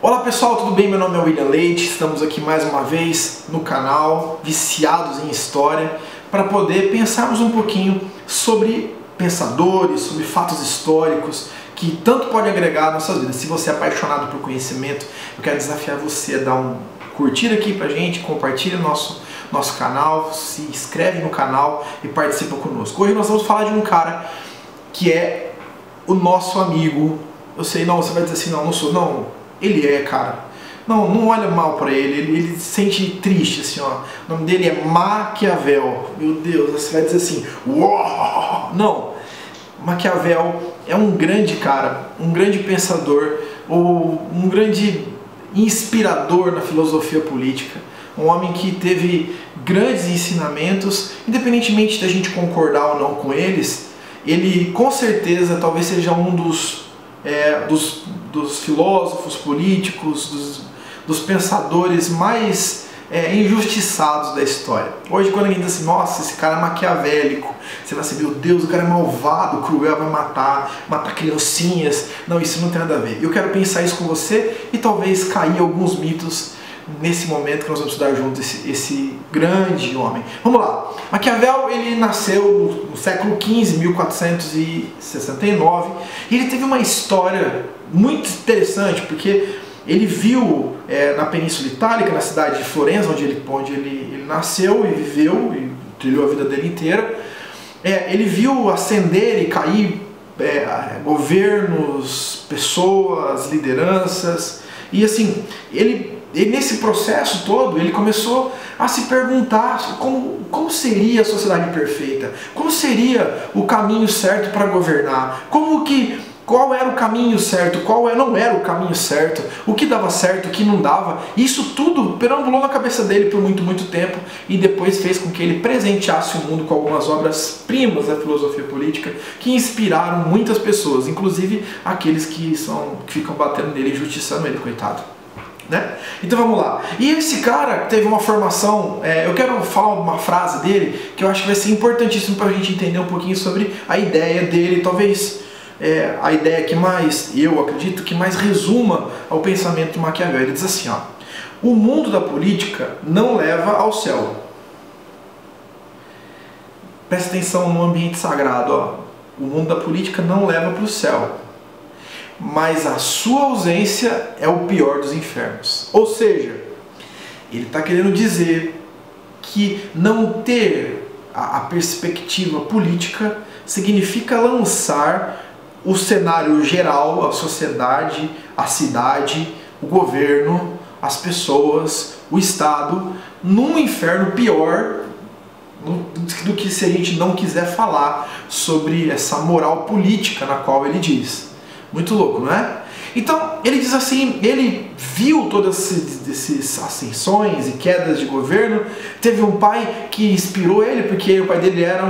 Olá pessoal, tudo bem? Meu nome é William Leite, estamos aqui mais uma vez no canal Viciados em História para poder pensarmos um pouquinho sobre pensadores, sobre fatos históricos que tanto pode agregar às nossas vidas. Se você é apaixonado por conhecimento, eu quero desafiar você a dar um curtir aqui pra gente, compartilha nosso canal, se inscreve no canal e participa conosco. Hoje nós vamos falar de um cara que é o nosso amigo. Eu sei, não, você vai dizer assim, não, não sou, não. Ele é, cara. Não olha mal pra ele se sente triste, assim, ó. O nome dele é Maquiavel. Meu Deus, você vai dizer assim, uau! Não. Maquiavel é um grande cara, um grande pensador, ou um grande inspirador na filosofia política. Um homem que teve grandes ensinamentos, independentemente da gente concordar ou não com eles, ele com certeza talvez seja um dos filósofos políticos, dos pensadores mais injustiçados da história. Hoje quando alguém diz assim, nossa, esse cara é maquiavélico, você vai assim, meu Deus, o cara é malvado, cruel, vai matar criancinhas. Não, isso não tem nada a ver. Eu quero pensar isso com você e talvez cair alguns mitos nesse momento que nós vamos estudar juntos esse grande homem. Vamos lá. Maquiavel, ele nasceu no século XV, 1469, e ele teve uma história muito interessante, porque ele viu na Península Itálica, na cidade de Florença, onde ele nasceu e viveu, e trilhou a vida dele inteira, ele viu ascender e cair governos, pessoas, lideranças, e assim, ele nesse processo todo, ele começou a se perguntar como seria a sociedade perfeita, como seria o caminho certo para governar, qual era o caminho certo, qual não era o caminho certo, o que dava certo, o que não dava. Isso tudo perambulou na cabeça dele por muito, muito tempo e depois fez com que ele presenteasse o mundo com algumas obras-primas da filosofia política que inspiraram muitas pessoas, inclusive aqueles que ficam batendo nele e injustiçando ele, coitado. Né? Então vamos lá. E esse cara teve uma formação, eu quero falar uma frase dele que eu acho que vai ser importantíssimo para a gente entender um pouquinho sobre a ideia dele, talvez a ideia que mais, eu acredito, que mais resuma ao pensamento de Maquiavel. Ele diz assim, ó, o mundo da política não leva ao céu. Presta atenção no ambiente sagrado, ó. O mundo da política não leva para o céu, mas a sua ausência é o pior dos infernos. Ou seja, ele está querendo dizer que não ter a perspectiva política significa lançar o cenário geral, a sociedade, a cidade, o governo, as pessoas, o Estado, num inferno pior do que se a gente não quiser falar sobre essa moral política na qual ele diz. Muito louco, não é? Então, ele diz assim, ele viu todas essas ascensões e quedas de governo, teve um pai que inspirou ele, porque o pai dele era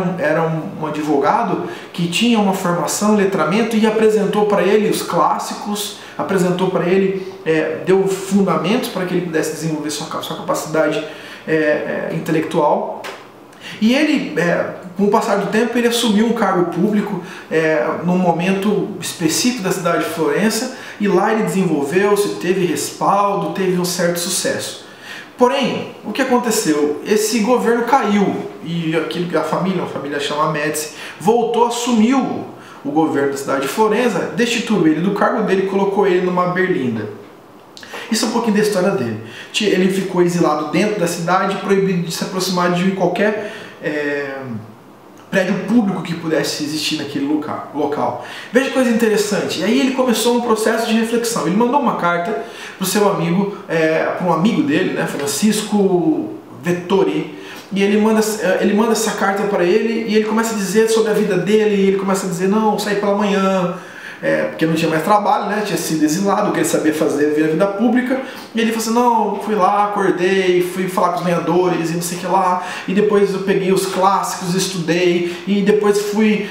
um advogado que tinha uma formação, letramento, e apresentou para ele os clássicos, apresentou para ele, deu fundamentos para que ele pudesse desenvolver sua capacidade intelectual. E ele, com o passar do tempo, ele assumiu um cargo público num momento específico da cidade de Florença, e lá ele desenvolveu-se, teve respaldo, teve um certo sucesso. Porém, o que aconteceu? Esse governo caiu, e a família chamada Médici, voltou, assumiu o governo da cidade de Florença, destituiu ele do cargo dele e colocou ele numa berlinda. Isso é um pouquinho da história dele. Ele ficou exilado dentro da cidade, proibido de se aproximar de qualquer prédio público que pudesse existir naquele local. Veja que coisa interessante. E aí ele começou um processo de reflexão. Ele mandou uma carta para o seu amigo, para um amigo dele, né, Francisco Vettori. E ele manda essa carta para ele e ele começa a dizer sobre a vida dele. E ele começa a dizer, não, saí pela manhã, porque não tinha mais trabalho, né? Tinha sido exilado, queria saber ver a vida pública. E ele falou assim, não, fui lá, acordei, fui falar com os lenhadores e não sei o que lá, e depois eu peguei os clássicos, estudei, e depois fui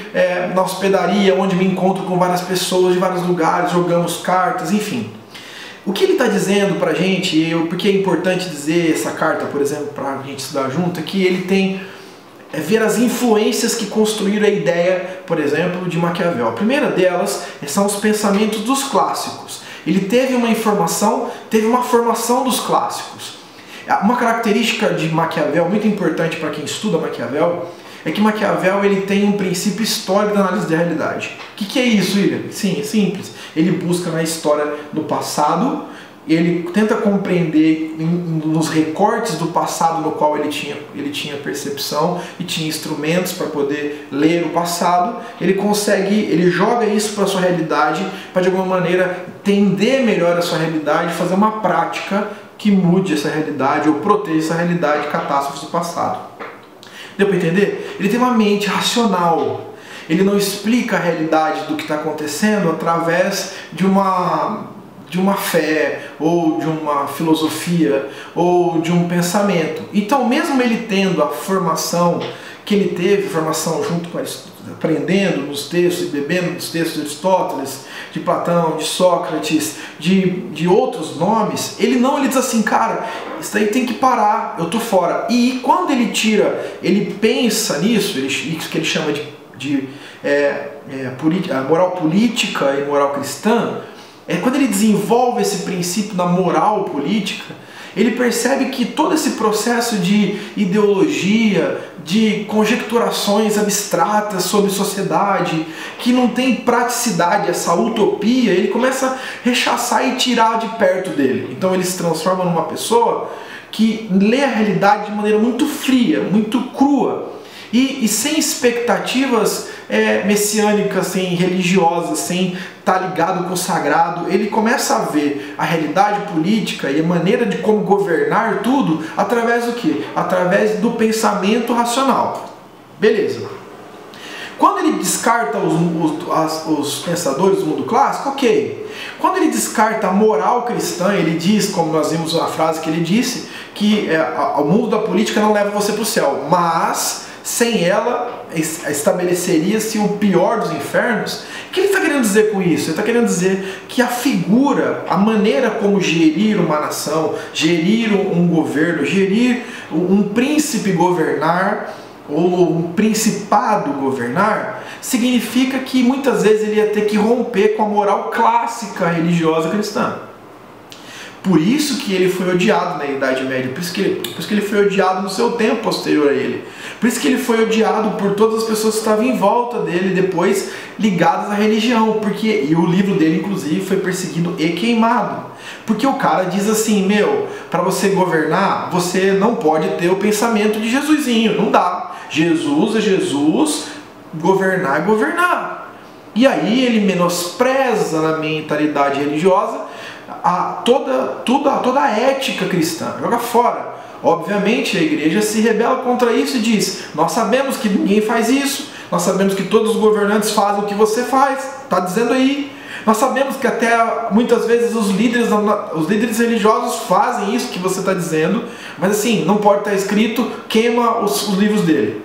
na hospedaria, onde me encontro com várias pessoas de vários lugares, jogamos cartas, enfim. O que ele está dizendo pra gente, porque é importante dizer essa carta, por exemplo, para a gente estudar junto, é que ele tem ver as influências que construíram a ideia, por exemplo, de Maquiavel. A primeira delas são os pensamentos dos clássicos. Ele teve uma informação, teve uma formação dos clássicos. Uma característica de Maquiavel muito importante para quem estuda Maquiavel é que Maquiavel ele tem um princípio histórico da análise da realidade. O que é isso, William? Sim, é simples. Ele busca na história do passado, ele tenta compreender nos recortes do passado no qual ele tinha percepção e tinha instrumentos para poder ler o passado. Ele joga isso para a sua realidade, para de alguma maneira entender melhor a sua realidade, fazer uma prática que mude essa realidade ou proteja essa realidade de catástrofes do passado. Deu para entender? Ele tem uma mente racional. Ele não explica a realidade do que está acontecendo através de uma fé, ou de uma filosofia, ou de um pensamento. Então, mesmo ele tendo a formação que ele teve, formação junto com aprendendo nos textos e bebendo nos textos de Aristóteles, de Platão, de Sócrates, de outros nomes, ele diz assim, cara, isso aí tem que parar, eu tô fora. E quando ele pensa nisso, isso que ele chama de moral política e moral cristã, quando ele desenvolve esse princípio da moral política, ele percebe que todo esse processo de ideologia, de conjecturações abstratas sobre sociedade, que não tem praticidade, essa utopia, ele começa a rechaçar e tirar de perto dele. Então ele se transforma numa pessoa que lê a realidade de maneira muito fria, muito crua, e sem expectativas messiânicas, sem religiosas, sem estar ligado com o sagrado. Ele começa a ver a realidade política e a maneira de como governar tudo através do quê? Através do pensamento racional. Beleza. Quando ele descarta os pensadores do mundo clássico, ok. Quando ele descarta a moral cristã, ele diz, como nós vimos a frase que ele disse, que o mundo da política não leva você para o céu, mas sem ela estabeleceria-se o pior dos infernos. O que ele está querendo dizer com isso? Ele está querendo dizer que a figura, a maneira como gerir uma nação, gerir um governo, gerir um príncipe governar, ou um principado governar, significa que muitas vezes ele ia ter que romper com a moral clássica religiosa cristã. Por isso que ele foi odiado na Idade Média, por isso que ele foi odiado no seu tempo posterior a ele. Por isso que ele foi odiado por todas as pessoas que estavam em volta dele depois, ligadas à religião. E o livro dele, inclusive, foi perseguido e queimado. Porque o cara diz assim, para você governar, você não pode ter o pensamento de Jesusinho, não dá. Jesus é Jesus, governar é governar. E aí ele menospreza na mentalidade religiosa toda a ética cristã, joga fora. Obviamente a igreja se rebela contra isso e diz, nós sabemos que ninguém faz isso, nós sabemos que todos os governantes fazem o que você faz, está dizendo aí. Nós sabemos que até muitas vezes os líderes religiosos fazem isso que você está dizendo, mas assim, não pode estar escrito, queima os livros dele.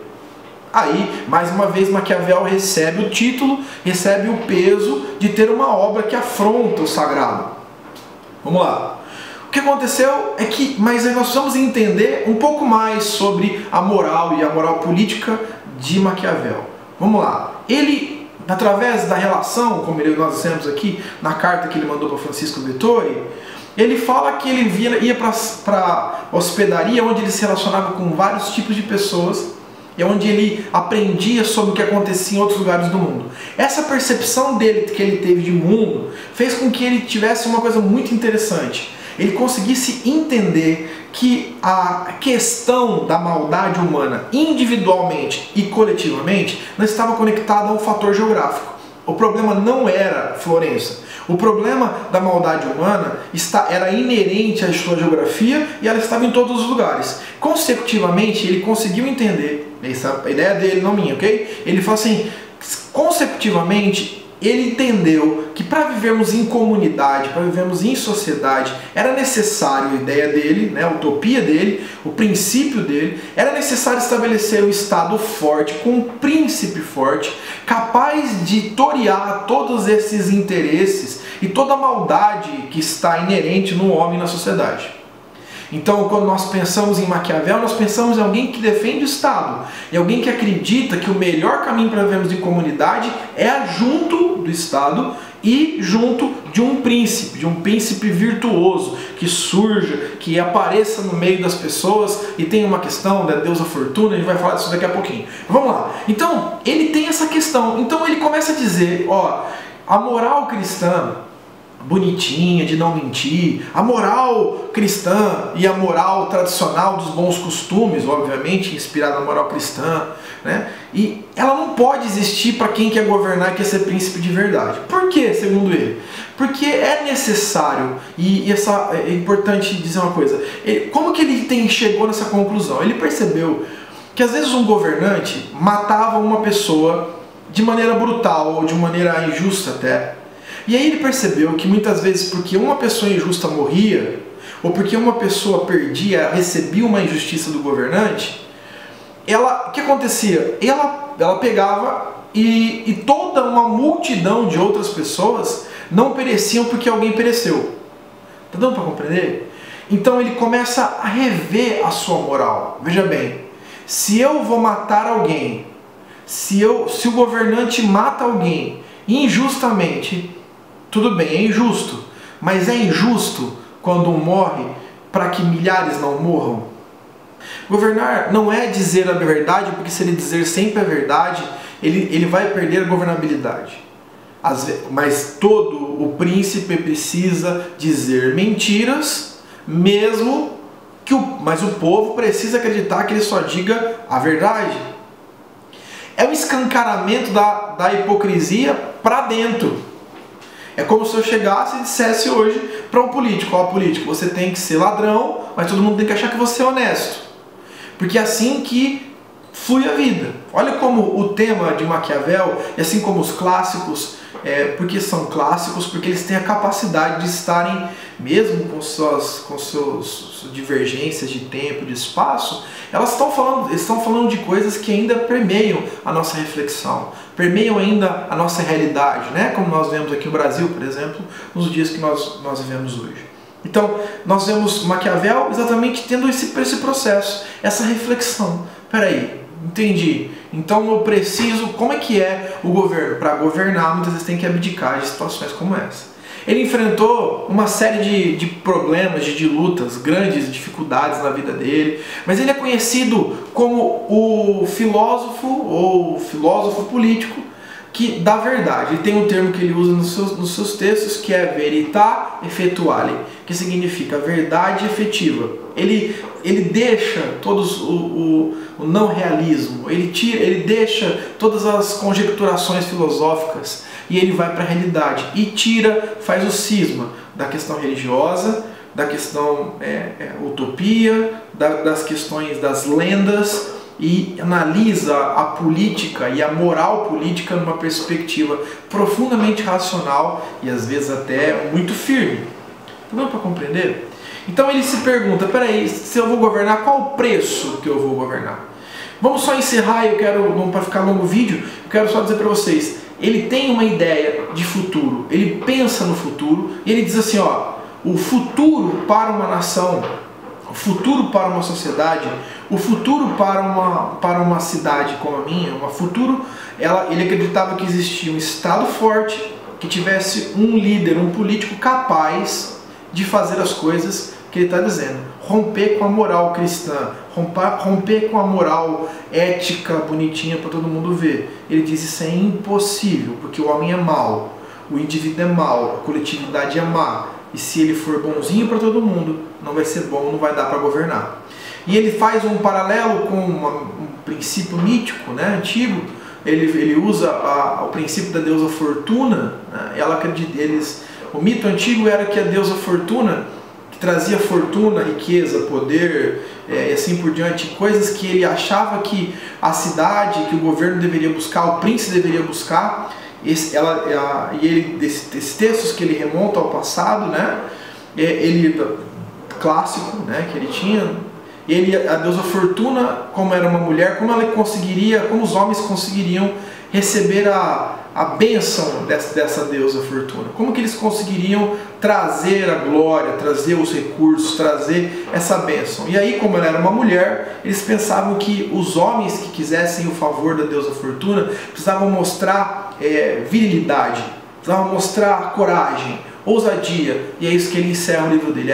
Aí, mais uma vez, Maquiavel recebe o título, recebe o peso de ter uma obra que afronta o sagrado. Vamos lá. O que aconteceu é que, mas nós precisamos entender um pouco mais sobre a moral e a moral política de Maquiavel. Vamos lá. Ele, através da relação, como nós dissemos aqui, na carta que ele mandou para Francisco Vettori, ele fala que ele ia para a hospedaria, onde ele se relacionava com vários tipos de pessoas, e onde ele aprendia sobre o que acontecia em outros lugares do mundo. Essa percepção dele, que ele teve de mundo, fez com que ele tivesse uma coisa muito interessante. Ele conseguisse entender que a questão da maldade humana, individualmente e coletivamente, não estava conectada a um fator geográfico. O problema não era Florença. O problema da maldade humana era inerente à sua geografia e ela estava em todos os lugares. Consecutivamente, ele conseguiu entender, essa é a ideia dele, não minha, ok? Ele fala assim, consecutivamente, ele entendeu que para vivermos em comunidade, para vivermos em sociedade, era necessário, a ideia dele, né, a utopia dele, o princípio dele, era necessário estabelecer um Estado forte, com um príncipe forte, capaz de torear todos esses interesses e toda a maldade que está inerente no homem e na sociedade. Então, quando nós pensamos em Maquiavel, nós pensamos em alguém que defende o Estado, em alguém que acredita que o melhor caminho para vivermos em comunidade é junto do Estado e junto de um príncipe virtuoso, que surja, que apareça no meio das pessoas. E tem uma questão da deusa Fortuna, a gente vai falar disso daqui a pouquinho. Vamos lá. Então, ele tem essa questão. Então ele começa a dizer, ó, a moral cristã bonitinha, de não mentir, a moral cristã e a moral tradicional dos bons costumes, obviamente inspirada na moral cristã, né? E ela não pode existir para quem quer governar e quer ser príncipe de verdade. Por quê, segundo ele? Porque é necessário, e é importante dizer uma coisa, como que ele chegou nessa conclusão? Ele percebeu que às vezes um governante matava uma pessoa de maneira brutal ou de maneira injusta até. E aí ele percebeu que muitas vezes porque uma pessoa injusta morria, ou porque uma pessoa perdia, recebia uma injustiça do governante, o que acontecia? Ela pegava e toda uma multidão de outras pessoas não pereciam porque alguém pereceu. Tá dando para compreender? Então ele começa a rever a sua moral. Veja bem, se eu vou matar alguém, se o governante mata alguém injustamente, tudo bem, é injusto, mas é injusto quando um morre para que milhares não morram? Governar não é dizer a verdade, porque se ele dizer sempre a verdade, ele vai perder a governabilidade. Mas todo o príncipe precisa dizer mentiras, mas o povo precisa acreditar que ele só diga a verdade. É o escancaramento da hipocrisia para dentro. É como se eu chegasse e dissesse hoje para um político, ó, político, você tem que ser ladrão, mas todo mundo tem que achar que você é honesto. Porque é assim que flui a vida. Olha como o tema de Maquiavel, e assim como os clássicos, porque são clássicos, porque eles têm a capacidade de estarem, mesmo com suas divergências de tempo, de espaço, estão falando de coisas que ainda permeiam a nossa reflexão, permeiam ainda a nossa realidade, né? Como nós vemos aqui no Brasil, por exemplo, nos dias que nós vivemos hoje. Então, nós vemos Maquiavel exatamente tendo esse processo, essa reflexão. Peraí, entendi. Então eu preciso... Como é que é o governo? Para governar, muitas vezes tem que abdicar de situações como essa. Ele enfrentou uma série de problemas, de lutas, grandes dificuldades na vida dele, mas ele é conhecido como o filósofo ou filósofo político que dá verdade. Ele tem um termo que ele usa nos seus textos, que é verita effettuale, que significa verdade efetiva. Ele deixa todos o não realismo, ele deixa todas as conjecturações filosóficas e ele vai para a realidade e faz o cisma da questão religiosa, da questão utopia, das questões das lendas, e analisa a política e a moral política numa perspectiva profundamente racional e às vezes até muito firme. Tá dando para compreender? Então ele se pergunta, peraí, se eu vou governar, qual o preço que eu vou governar? Vamos só encerrar, não para ficar longo o vídeo, eu quero só dizer para vocês, ele tem uma ideia de futuro, ele pensa no futuro e ele diz assim, ó, o futuro para uma nação, o futuro para uma sociedade, o futuro para uma cidade como a minha, ele acreditava que existia um Estado forte, que tivesse um líder, um político capaz de fazer as coisas que ele está dizendo. Romper com a moral cristã, romper com a moral ética bonitinha para todo mundo ver. Ele diz isso é impossível, porque o homem é mau, o indivíduo é mau, a coletividade é má. E se ele for bonzinho para todo mundo, não vai ser bom, não vai dar para governar. E ele faz um paralelo com um princípio mítico, né, antigo. Ele usa o princípio da deusa Fortuna. Né, o mito antigo era que a deusa Fortuna, que trazia fortuna, riqueza, poder, e assim por diante, coisas que ele achava que a cidade, que o governo deveria buscar, o príncipe deveria buscar. Esses textos que ele remonta ao passado, né, clássico, né, que ele tinha, a deusa Fortuna, como era uma mulher, como os homens conseguiriam receber a bênção dessa deusa Fortuna? Como que eles conseguiriam trazer a glória, trazer os recursos, trazer essa bênção? E aí, como ela era uma mulher, eles pensavam que os homens que quisessem o favor da deusa Fortuna precisavam mostrar virilidade, mostrar coragem, ousadia, e é isso que ele encerra o livro dele,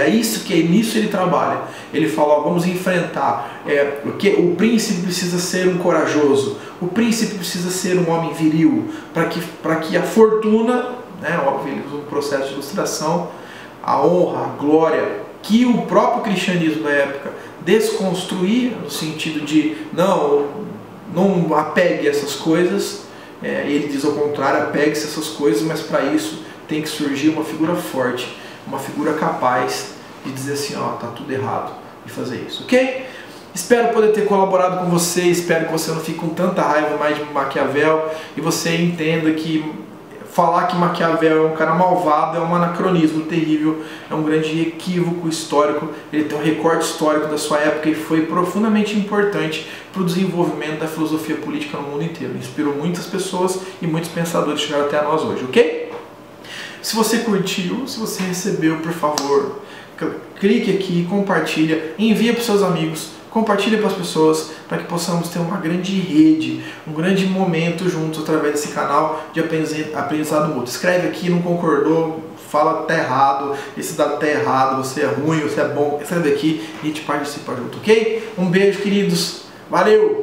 nisso ele trabalha. Ele fala, ó, vamos enfrentar, porque o príncipe precisa ser um corajoso, o príncipe precisa ser um homem viril, para que a fortuna, né, óbvio, ele usa um processo de ilustração, a honra, a glória, que o próprio cristianismo da época desconstruía, no sentido de não apegue essas coisas, ele diz ao contrário, apegue-se a essas coisas, mas para isso tem que surgir uma figura forte, uma figura capaz de dizer assim, ó, tá tudo errado, e fazer isso, ok? Espero poder ter colaborado com você, espero que você não fique com tanta raiva mais de Maquiavel e você entenda que falar que Maquiavel é um cara malvado é um anacronismo terrível, é um grande equívoco histórico, ele tem um recorte histórico da sua época e foi profundamente importante para o desenvolvimento da filosofia política no mundo inteiro. Inspirou muitas pessoas e muitos pensadores chegaram até nós hoje, ok? Se você curtiu, se você recebeu, por favor, clique aqui, compartilha, envia para os seus amigos, compartilha para as pessoas, para que possamos ter uma grande rede, um grande momento juntos através desse canal de aprendizado mútuo. Escreve aqui, não concordou, fala tá errado, esse dado tá errado, você é ruim, você é bom, escreve aqui e a gente participa junto, ok? Um beijo, queridos, valeu!